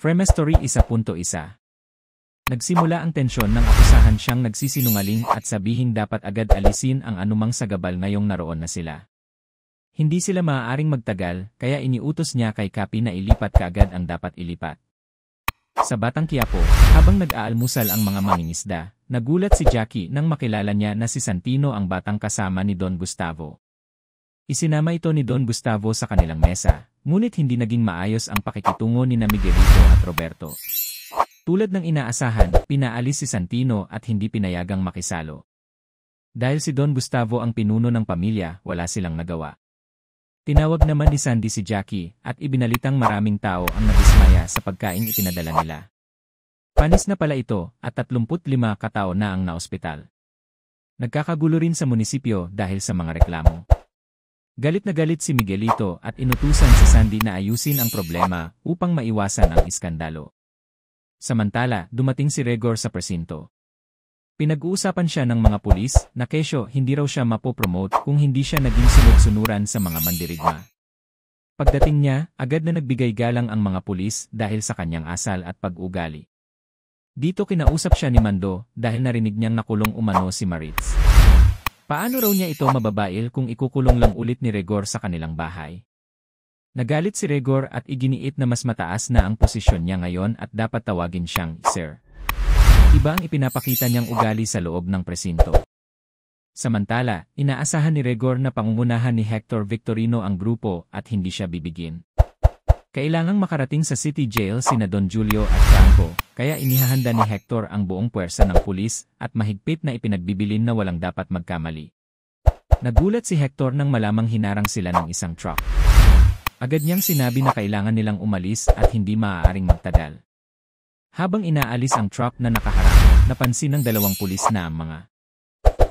Fremestory 1.1. Nagsimula ang tensyon nang akusahan siyang nagsisinungaling at sabihing dapat agad alisin ang anumang sagabal ngayong naroon na sila. Hindi sila maaaring magtagal, kaya iniutos niya kay Cappy na ilipat kaagad ang dapat ilipat. Sa Batang Quiapo, habang nag-aalmusal ang mga mangingisda, nagulat si Jackie nang makilala niya na si Santino ang batang kasama ni Don Gustavo. Isinama ito ni Don Gustavo sa kanilang mesa, ngunit hindi naging maayos ang pakikitungo ni Miguelito at Roberto. Tulad ng inaasahan, pinaalis si Santino at hindi pinayagang makisalo. Dahil si Don Gustavo ang pinuno ng pamilya, wala silang nagawa. Tinawag naman ni Sandy si Jackie at ibinalitang maraming tao ang nadismaya sa pagkaing ipinadala nila. Panis na pala ito at 35 katao na ang naospital. Nagkakagulo rin sa munisipyo dahil sa mga reklamo. Galit na galit si Miguelito at inutusan si Sandy na ayusin ang problema upang maiwasan ang iskandalo. Samantala, dumating si Regor sa presinto. Pinag-uusapan siya ng mga pulis na kesyo hindi raw siya mapopromote kung hindi siya naging sunod-sunuran sa mga mandirigma. Pagdating niya, agad na nagbigay galang ang mga pulis dahil sa kanyang asal at pag-ugali. Dito kinausap siya ni Mando dahil narinig niyang nakulong umano si Maritz. Paano raw niya ito mababail kung ikukulong lang ulit ni Regor sa kanilang bahay? Nagalit si Regor at iginiit na mas mataas na ang posisyon niya ngayon at dapat tawagin siyang Sir. Iba ang ipinapakita niyang ugali sa loob ng presinto. Samantala, inaasahan ni Regor na pangungunahan ni Hector Victorino ang grupo at hindi siya bibigin. Kailangang makarating sa city jail sina Don Julio at Franco, kaya inihahanda ni Hector ang buong puwersa ng pulis at mahigpit na ipinagbibilin na walang dapat magkamali. Nagulat si Hector nang malamang hinarang sila ng isang truck. Agad niyang sinabi na kailangan nilang umalis at hindi maaaring magtagal. Habang inaalis ang truck na nakaharap, napansin ng dalawang pulis na ang mga